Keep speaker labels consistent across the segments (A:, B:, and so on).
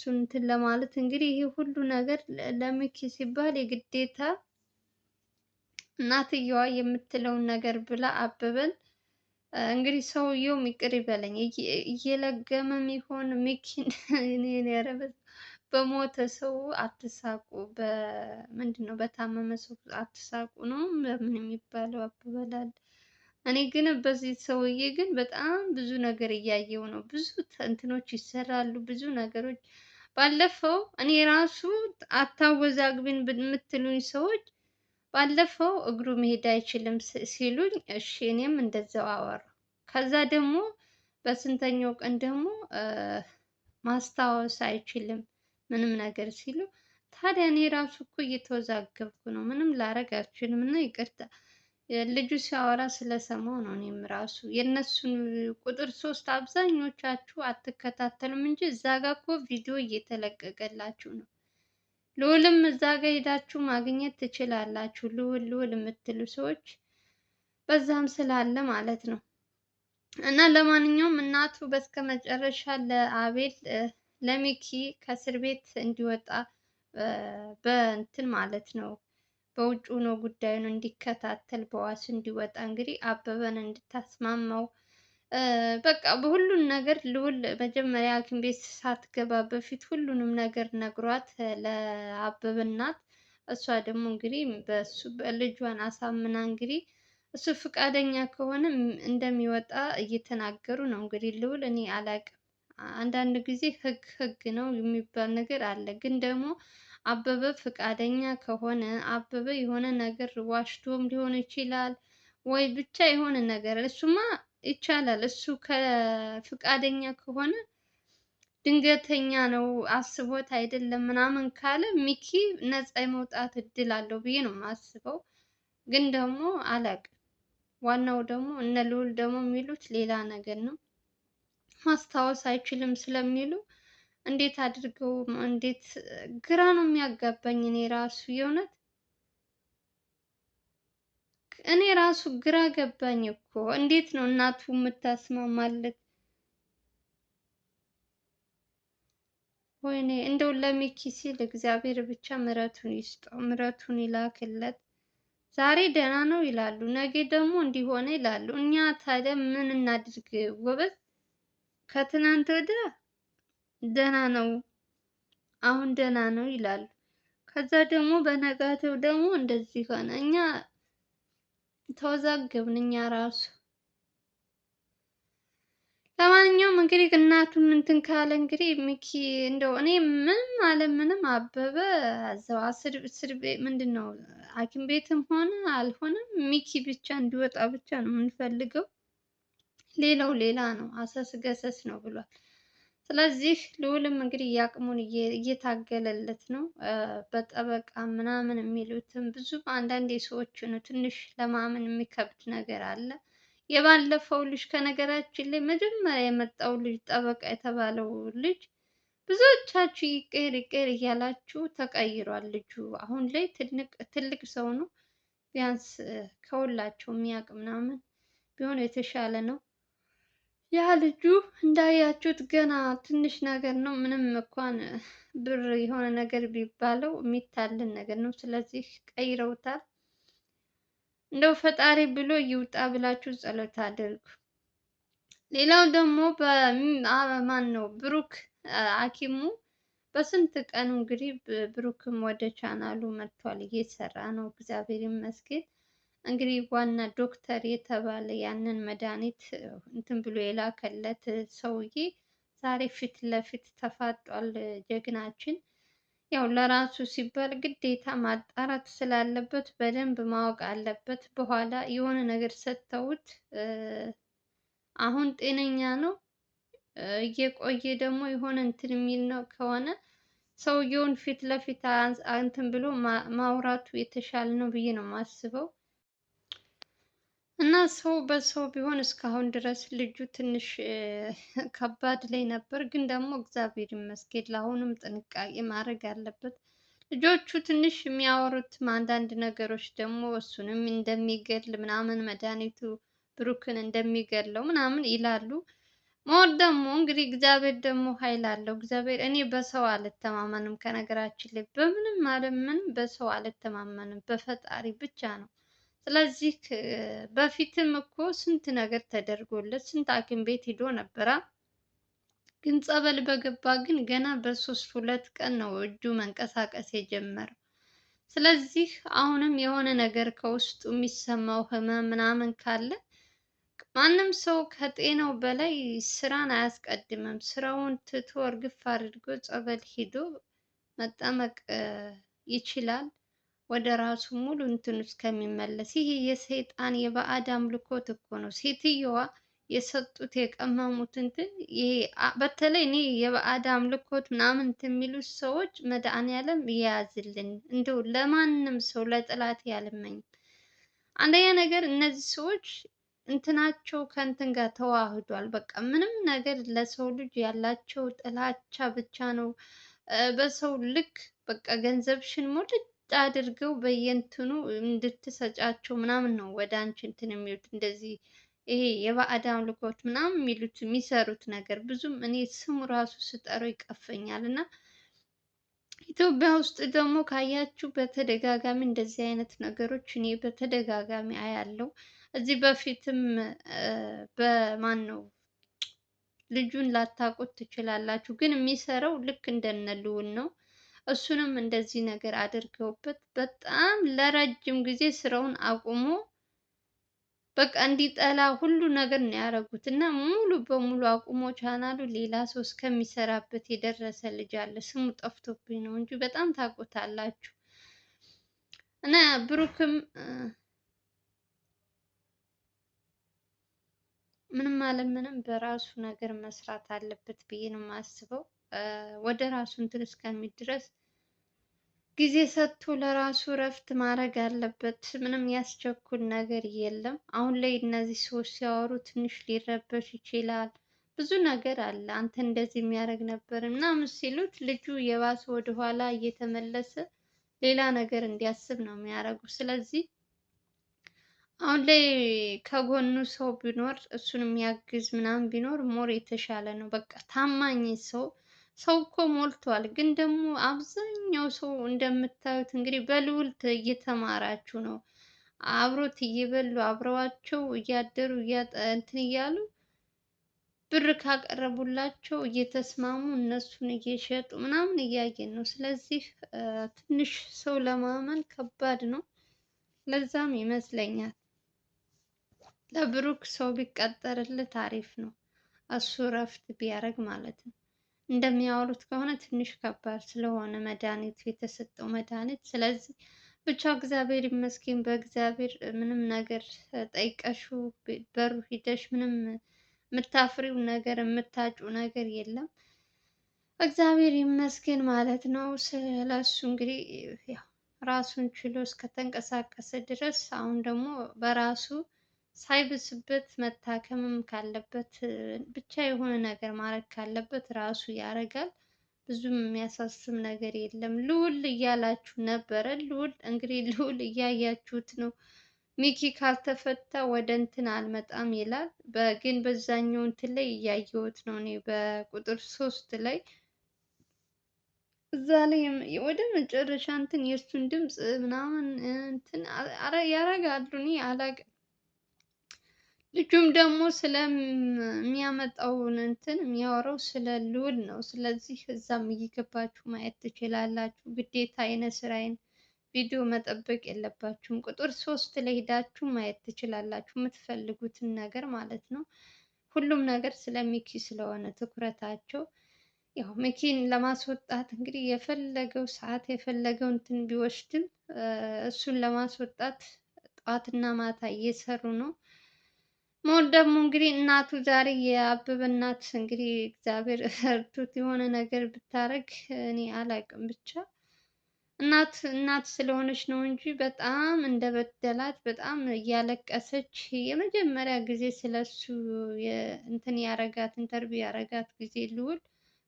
A: እሱን እንትን ለማለት እንግዲህ ይሄ ሁሉ ነገር ለሚኪ ሲባል የግዴታ እናትየዋ የምትለውን ነገር ብላ አበበን እንግዲህ ሰውየውም ይቅር ይበለኝ እየለገመም ይሆን ሚኪን እኔ ኧረ በሞተ ሰው አትሳቁ፣ በምንድን ነው በታመመ ሰው አትሳቁ ነው ምን የሚባለው አባባል። እኔ ግን በዚህ ሰውዬ ግን በጣም ብዙ ነገር እያየው ነው። ብዙ እንትኖች ይሰራሉ፣ ብዙ ነገሮች። ባለፈው እኔ ራሱ አታወዛግብን የምትሉኝ ሰዎች ባለፈው እግሩ መሄድ አይችልም ሲሉኝ እሺ እኔም እንደዛው አወራሁ። ከዛ ደግሞ በስንተኛው ቀን ደግሞ ማስታወስ አይችልም ምንም ነገር ሲሉ፣ ታዲያ እኔ ራሱ እኮ እየተወዛገብኩ ነው። ምንም ላረግ አልችልም እና ይቅርታ ልጁ ሲያወራ ስለሰማው ነው። እኔም ራሱ የእነሱን ቁጥር ሶስት አብዛኞቻችሁ አትከታተሉም እንጂ እዛ ጋ እኮ ቪዲዮ እየተለቀቀላችሁ ነው። ልዑልም እዛ ጋ ሄዳችሁ ማግኘት ትችላላችሁ። ልዑል ልዑል የምትሉ ሰዎች በዛም ስላለ ማለት ነው። እና ለማንኛውም እናቱ በስከ መጨረሻ ለአቤል ለሚኪ ከእስር ቤት እንዲወጣ በእንትን ማለት ነው በውጭ ሆኖ ጉዳዩን እንዲከታተል በዋስ እንዲወጣ እንግዲህ አበበን እንድታስማማው በቃ በሁሉን ነገር ልዑል መጀመሪያ ሐኪም ቤት ሳትገባ በፊት ሁሉንም ነገር ነግሯት ለአበበ እናት፣ እሷ ደግሞ እንግዲህ በሱ ልጇን አሳምና እንግዲህ እሱ ፈቃደኛ ከሆነ እንደሚወጣ እየተናገሩ ነው። እንግዲህ ልዑል እኔ አላቅም፣ አንዳንድ ጊዜ ህግ ህግ ነው የሚባል ነገር አለ። ግን ደግሞ አበበ ፈቃደኛ ከሆነ አበበ የሆነ ነገር ዋሽቶም ሊሆን ይችላል ወይ ብቻ የሆነ ነገር እሱማ ይቻላል። እሱ ከፈቃደኛ ከሆነ ድንገተኛ ነው አስቦት አይደለም ምናምን ካለ ሚኪ ነፃ የመውጣት እድል አለው ብዬ ነው የማስበው። ግን ደግሞ አላቅም። ዋናው ደግሞ እነ ልዑል ደግሞ የሚሉት ሌላ ነገር ነው። ማስታወስ አይችልም ስለሚሉ እንዴት አድርገው እንዴት ግራ ነው የሚያጋባኝ። እኔ ራሱ ግራ ገባኝ እኮ እንዴት ነው እናቱ የምታስማማለት? ወይኔ እንደው ለሚኪ ሲል እግዚአብሔር ብቻ ምሕረቱን ይስጠው፣ ምሕረቱን ይላክለት። ዛሬ ደህና ነው ይላሉ፣ ነገ ደግሞ እንዲሆነ ይላሉ። እኛ ታዲያ ምን እናድርግ ጎበዝ? ከትናንት ወዲያ ደህና ነው አሁን ደህና ነው ይላሉ። ከዛ ደግሞ በነጋታው ደግሞ እንደዚህ ሆነ። እኛ ተወዛገብን እኛ ራሱ። ለማንኛውም እንግዲህ እናቱን እንትን ካለ እንግዲህ ሚኪ እንደው እኔ ምንም አለ ምንም አበበ እዛው እስር ቤት ምንድን ነው ሐኪም ቤትም ሆነ አልሆነም ሚኪ ብቻ እንዲወጣ ብቻ ነው የምንፈልገው። ሌላው ሌላ ነው፣ አሰስ ገሰስ ነው ብሏል። ስለዚህ ልዑልም እንግዲህ የአቅሙን እየታገለለት ነው። በጠበቃ ምናምን የሚሉትም ብዙ አንዳንድ የሰዎችን ትንሽ ለማመን የሚከብድ ነገር አለ። የባለፈው ልጅ ከነገራችን ላይ መጀመሪያ የመጣው ልጅ ጠበቃ የተባለው ልጅ ብዙዎቻችሁ ይቀር ይቀር እያላችሁ ተቀይሯል። ልጁ አሁን ላይ ትልቅ ሰው ነው። ቢያንስ ከሁላቸው የሚያውቅ ምናምን ቢሆን የተሻለ ነው። ያ ልጁ እንዳያችሁት ገና ትንሽ ነገር ነው። ምንም እንኳን ብር የሆነ ነገር ቢባለው የሚታልን ነገር ነው። ስለዚህ ቀይረውታል። እንደው ፈጣሪ ብሎ ይውጣ ብላችሁ ጸሎት አድርጉ። ሌላው ደግሞ በማን ነው ብሩክ ሐኪሙ በስንት ቀኑ እንግዲህ ብሩክም ወደ ቻናሉ መጥቷል፣ እየሰራ ነው። እግዚአብሔር ይመስገን። እንግዲህ ዋና ዶክተር የተባለ ያንን መድኃኒት እንትን ብሎ የላከለት ሰውዬ ዛሬ ፊት ለፊት ተፋጧል። ጀግናችን ያው ለራሱ ሲባል ግዴታ ማጣራት ስላለበት በደንብ ማወቅ አለበት። በኋላ የሆነ ነገር ሰጥተውት አሁን ጤነኛ ነው፣ እየቆየ ደግሞ የሆነ እንትን የሚል ነው ከሆነ ሰውየውን ፊት ለፊት እንትን ብሎ ማውራቱ የተሻለ ነው ብዬ ነው የማስበው። እና ሰው በሰው ቢሆን እስካሁን ድረስ ልጁ ትንሽ ከባድ ላይ ነበር። ግን ደግሞ እግዚአብሔር ይመስገን ለአሁኑም ጥንቃቄ ማድረግ አለበት። ልጆቹ ትንሽ የሚያወሩት አንዳንድ ነገሮች ደግሞ እሱንም እንደሚገድል ምናምን መድኃኒቱ ብሩክን እንደሚገድለው ምናምን ይላሉ። ሞት ደግሞ እንግዲህ እግዚአብሔር ደግሞ ኃይል አለው። እግዚአብሔር እኔ በሰው አልተማመንም። ከነገራችን ላይ በምንም ማለት ምንም በሰው አልተማመንም፣ በፈጣሪ ብቻ ነው። ስለዚህ በፊትም እኮ ስንት ነገር ተደርጎለት ስንት ሐኪም ቤት ሄዶ ነበራ። ግን ጸበል በገባ ግን ገና በሶስት ሁለት ቀን ነው እጁ መንቀሳቀስ የጀመረው። ስለዚህ አሁንም የሆነ ነገር ከውስጡ የሚሰማው ህመም ምናምን ካለ ማንም ሰው ከጤናው በላይ ስራን አያስቀድምም። ስራውን ትቶ እርግፍ አድርጎ ጸበል ሄዶ መጠመቅ ይችላል። ወደ ራሱ ሙሉ እንትን እስከሚመለስ። ይሄ የሰይጣን የባዕድ አምልኮት እኮ ነው። ሴትየዋ የሰጡት የቀመሙት እንትን ይሄ በተለይ እኔ የባዕድ አምልኮት ምናምን እንትን የሚሉት ሰዎች መድኃኒዓለም ይያዝልን። እንደው ለማንም ሰው ለጥላት ያልመኝ። አንደኛ ነገር እነዚህ ሰዎች እንትናቸው ከእንትን ጋር ተዋህዷል። በቃ ምንም ነገር ለሰው ልጅ ያላቸው ጥላቻ ብቻ ነው። በሰው ልክ በቃ ገንዘብሽን ሙልጭ አድርገው በየእንትኑ እንድትሰጫቸው ምናምን ነው ወደ አንቺ እንትን የሚሉት። እንደዚህ ይሄ የባዕድ አምልኮት ምናምን የሚሉት የሚሰሩት ነገር ብዙም እኔ ስሙ ራሱ ስጠራው ይቀፈኛል። እና ኢትዮጵያ ውስጥ ደግሞ ካያችሁ በተደጋጋሚ እንደዚህ አይነት ነገሮች እኔ በተደጋጋሚ አያለው። እዚህ በፊትም በማን ነው ልጁን ላታውቁት ትችላላችሁ፣ ግን የሚሰራው ልክ እንደነ ልዑል ነው። እሱንም እንደዚህ ነገር አድርገውበት በጣም ለረጅም ጊዜ ስራውን አቁሞ በቃ እንዲጠላ ሁሉ ነገር ነው ያደረጉት እና ሙሉ በሙሉ አቁሞ ቻናሉ ሌላ ሰው እስከሚሰራበት የደረሰ ልጅ አለ። ስሙ ጠፍቶብኝ ነው እንጂ በጣም ታውቁታላችሁ። እና ብሩክም ምንም አለ ምንም በራሱ ነገር መስራት አለበት ብዬ ነው የማስበው። ወደ ራሱ እንትን እስከሚል ድረስ ጊዜ ሰጥቶ ለራሱ እረፍት ማድረግ አለበት። ምንም ያስቸኩል ነገር የለም። አሁን ላይ እነዚህ ሰዎች ሲያወሩ ትንሽ ሊረበሽ ይችላል። ብዙ ነገር አለ። አንተ እንደዚህ የሚያደርግ ነበር ምናምን ሲሉት ልጁ የባሰ ወደኋላ እየተመለሰ ሌላ ነገር እንዲያስብ ነው የሚያደርጉት። ስለዚህ አሁን ላይ ከጎኑ ሰው ቢኖር እሱን የሚያግዝ ምናምን ቢኖር ሞር የተሻለ ነው። በቃ ታማኝ ሰው እኮ ሞልቷል። ግን ደግሞ አብዛኛው ሰው እንደምታዩት እንግዲህ በልዑል እየተማራችሁ ነው። አብሮት እየበሉ አብረዋቸው እያደሩ እንትን እያሉ ብር ካቀረቡላቸው እየተስማሙ እነሱን እየሸጡ ምናምን እያየን ነው። ስለዚህ ትንሽ ሰው ለማመን ከባድ ነው። ለዛም ይመስለኛል ለብሩክ ሰው ቢቀጠርለት አሪፍ ነው። እሱ እረፍት ቢያደርግ ማለት ነው። እንደሚያወሩት ከሆነ ትንሽ ከባድ ስለሆነ መድኃኒቱ የተሰጠው መድኃኒት። ስለዚህ ብቻ እግዚአብሔር ይመስገን። በእግዚአብሔር ምንም ነገር ጠይቀሹ በሩ ሂደሽ ምንም የምታፍሪው ነገር የምታጩ ነገር የለም። እግዚአብሔር ይመስገን ማለት ነው። ስለሱ እንግዲህ ያው ራሱን ችሎ እስከተንቀሳቀሰ ድረስ አሁን ደግሞ በራሱ ሳይብስበት መታከምም ካለበት ብቻ የሆነ ነገር ማድረግ ካለበት ራሱ ያደርጋል። ብዙም የሚያሳስብ ነገር የለም። ልዑል እያላችሁ ነበረ። ልዑል እንግዲህ ልዑል እያያችሁት ነው። ሚኪ ካልተፈታ ወደ እንትን አልመጣም ይላል። ግን በዛኛው እንትን ላይ እያየሁት ነው እኔ በቁጥር 3 ላይ እዛ ላይ ወደ መጨረሻ እንትን የእሱን ድምፅ ምናምን እንትን ያረጋሉ። እኔ አላቅም። ልጁም ደግሞ ስለሚያመጣውን እንትን የሚያወራው ስለ ልዑል ነው። ስለዚህ እዛም እየገባችሁ ማየት ትችላላችሁ። ግዴታ አይነ ስራዬን ቪዲዮ መጠበቅ የለባችሁም። ቁጥር 3 ላይ ሄዳችሁ ማየት ትችላላችሁ፣ የምትፈልጉትን ነገር ማለት ነው። ሁሉም ነገር ስለ ሚኪ ስለሆነ ትኩረታቸው ያው ሚኪን ለማስወጣት እንግዲህ የፈለገው ሰዓት የፈለገው እንትን ቢወስድም እሱን ለማስወጣት ጠዋትና ማታ እየሰሩ ነው። ሞት ደግሞ እንግዲህ እናቱ ዛሬ የአበበ እናት እንግዲህ እግዚአብሔር እርዱት የሆነ ነገር ብታረግ እኔ አላቅም። ብቻ እናት ስለሆነች ነው እንጂ በጣም እንደበደላት በጣም እያለቀሰች የመጀመሪያ ጊዜ ስለሱ እንትን ያረጋት ኢንተርቪው ያረጋት ጊዜ ልዑል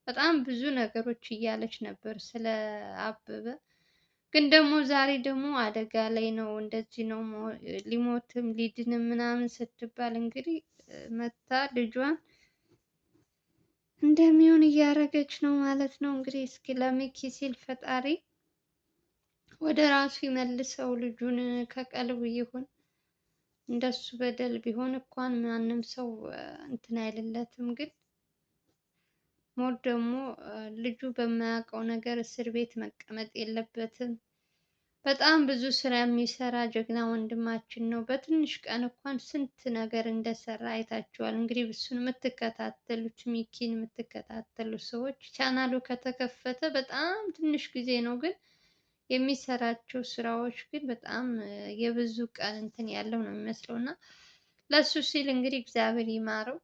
A: በጣም ብዙ ነገሮች እያለች ነበር ስለ አበበ። ግን ደግሞ ዛሬ ደግሞ አደጋ ላይ ነው፣ እንደዚህ ነው ሊሞትም ሊድንም ምናምን ስትባል እንግዲህ መታ ልጇን እንደሚሆን እያደረገች ነው ማለት ነው። እንግዲህ እስኪ ለሚኪ ሲል ፈጣሪ ወደ ራሱ ይመልሰው ልጁን ከቀልቡ ይሁን። እንደሱ በደል ቢሆን እንኳን ማንም ሰው እንትን አይልለትም። ግን ሞር ደግሞ ልጁ በማያውቀው ነገር እስር ቤት መቀመጥ የለበትም። በጣም ብዙ ስራ የሚሰራ ጀግና ወንድማችን ነው። በትንሽ ቀን እንኳን ስንት ነገር እንደሰራ አይታችኋል። እንግዲህ እሱን የምትከታተሉት ሚኪን የምትከታተሉ ሰዎች ቻናሉ ከተከፈተ በጣም ትንሽ ጊዜ ነው፣ ግን የሚሰራቸው ስራዎች ግን በጣም የብዙ ቀን እንትን ያለው ነው የሚመስለው እና ለሱ ሲል እንግዲህ እግዚአብሔር ይማረው።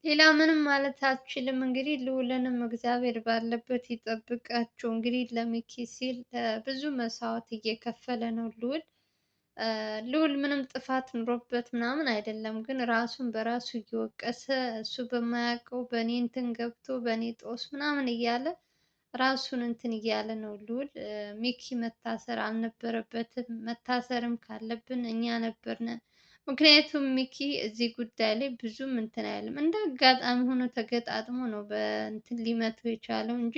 A: ሌላ ምንም ማለት አልችልም። እንግዲህ ልዑልንም እግዚአብሔር ባለበት ይጠብቃቸው። እንግዲህ ለሚኪ ሲል ብዙ መስዋዕት እየከፈለ ነው ልዑል። ልዑል ምንም ጥፋት ኑሮበት ምናምን አይደለም፣ ግን ራሱን በራሱ እየወቀሰ እሱ በማያውቀው በእኔ እንትን ገብቶ በእኔ ጦስ ምናምን እያለ ራሱን እንትን እያለ ነው ልዑል። ሚኪ መታሰር አልነበረበትም። መታሰርም ካለብን እኛ ነበርን። ምክንያቱም ሚኪ እዚህ ጉዳይ ላይ ብዙም እንትን አይልም። እንደ አጋጣሚ ሆኖ ተገጣጥሞ ነው በእንትን ሊመታው የቻለው እንጂ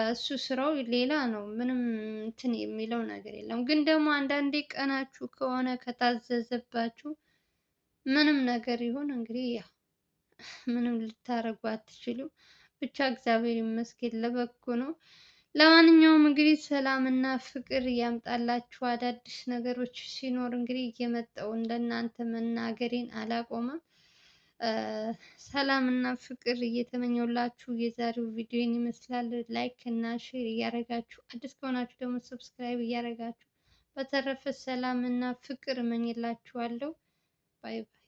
A: እሱ ስራው ሌላ ነው። ምንም እንትን የሚለው ነገር የለም። ግን ደግሞ አንዳንዴ ቀናችሁ ከሆነ ከታዘዘባችሁ ምንም ነገር ይሁን እንግዲህ ያው ምንም ልታረጉ አትችሉም። ብቻ እግዚአብሔር ይመስገን ለበጎ ነው። ለማንኛውም እንግዲህ ሰላምና ፍቅር ያምጣላችሁ። አዳዲስ ነገሮች ሲኖር እንግዲህ እየመጣሁ እንደናንተ መናገሬን አላቆመም። ሰላምና ፍቅር እየተመኘውላችሁ የዛሬው ቪዲዮን ይመስላል። ላይክ እና ሼር እያደረጋችሁ አዲስ ከሆናችሁ ደግሞ ሰብስክራይብ እያደረጋችሁ በተረፈ ሰላምና ፍቅር እመኝላችኋለሁ። ባይ ባይ።